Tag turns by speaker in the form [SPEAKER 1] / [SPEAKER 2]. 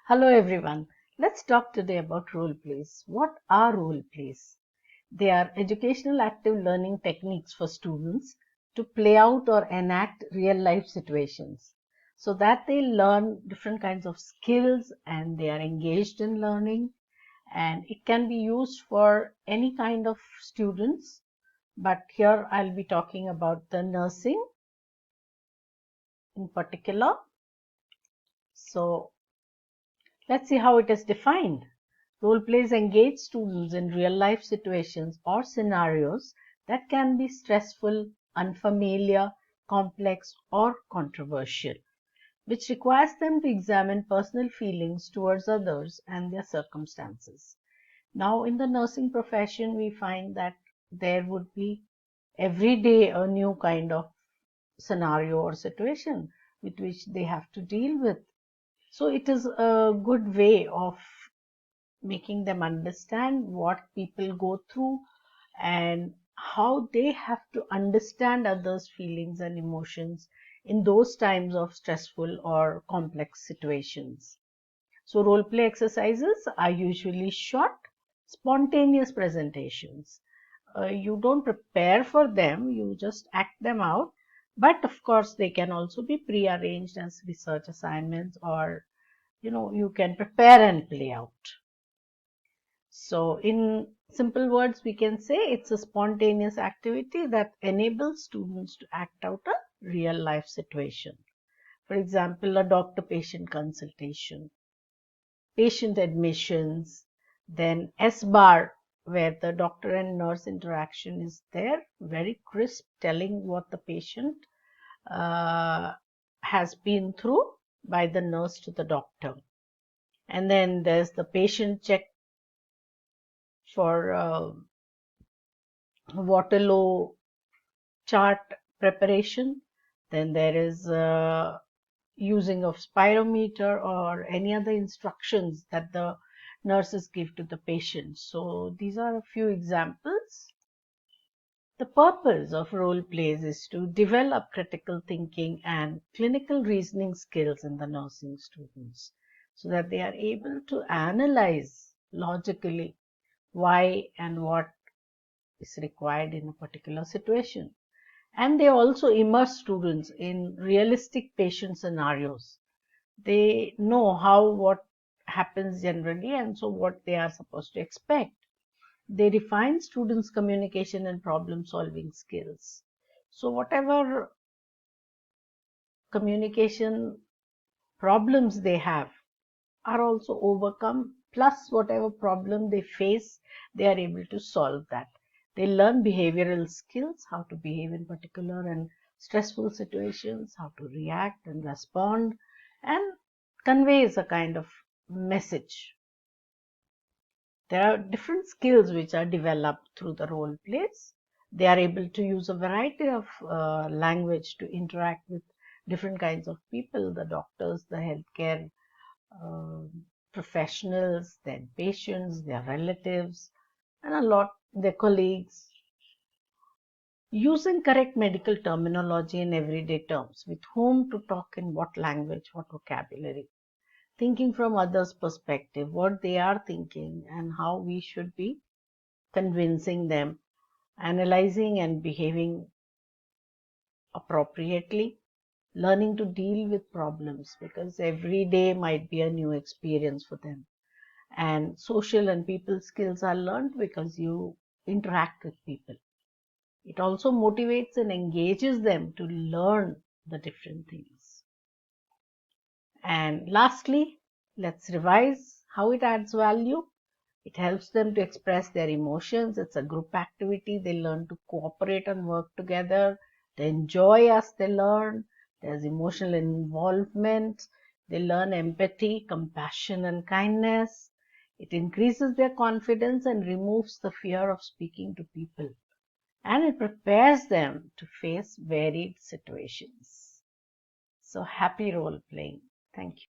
[SPEAKER 1] Hello everyone. Let's talk today about role plays. What are role plays? They are educational active learning techniques for students to play out or enact real life situations so that they learn different kinds of skills and they are engaged in learning, and it can be used for any kind of students, but here I'll be talking about the nursing in particular. So let's see how it is defined. Role plays engage students in real life situations or scenarios that can be stressful, unfamiliar, complex, or controversial, which requires them to examine personal feelings towards others and their circumstances. Now, in the nursing profession, we find that there would be every day a new kind of scenario or situation with which they have to deal with. So, it is a good way of making them understand what people go through and how they have to understand others' feelings and emotions in those times of stressful or complex situations. So, role play exercises are usually short, spontaneous presentations. You don't prepare for them, you just act them out. But of course, they can also be pre-arranged as research assignments, or you can prepare and play out. So in simple words, we can say it's a spontaneous activity that enables students to act out a real life situation. For example, a doctor-patient consultation, patient admissions, then S-bar, where the doctor and nurse interaction is there, very crisp, telling what the patient uh, has been through by the nurse to the doctor. And then there's the patient check for Waterloo chart preparation. Then there is using of spirometer or any other instructions that the nurses give to the patient. So these are a few examples. The purpose of role plays is to develop critical thinking and clinical reasoning skills in the nursing students so that they are able to analyze logically why and what is required in a particular situation. And they also immerse students in realistic patient scenarios. They know how what happens generally, and so what they are supposed to expect. They refine students' communication and problem solving skills. So whatever communication problems they have are also overcome, plus whatever problem they face, they are able to solve that. They learn behavioral skills, how to behave in particular and stressful situations, how to react and respond, and conveys a kind of message. There are different skills which are developed through the role plays. They are able to use a variety of language to interact with different kinds of people, the doctors, the healthcare uh, professionals, then patients, their relatives, and a lot their colleagues. Using correct medical terminology in everyday terms, with whom to talk in what language, what vocabulary. Thinking from others' perspective, what they are thinking, and how we should be convincing them, analyzing and behaving appropriately, learning to deal with problems because every day might be a new experience for them. And social and people skills are learned because you interact with people. It also motivates and engages them to learn the different things. And lastly, let's revise how it adds value. It helps them to express their emotions. It's a group activity. They learn to cooperate and work together. They enjoy as they learn. There's emotional involvement. They learn empathy, compassion, and kindness. It increases their confidence and removes the fear of speaking to people. And it prepares them to face varied situations. So happy role playing. Thank you.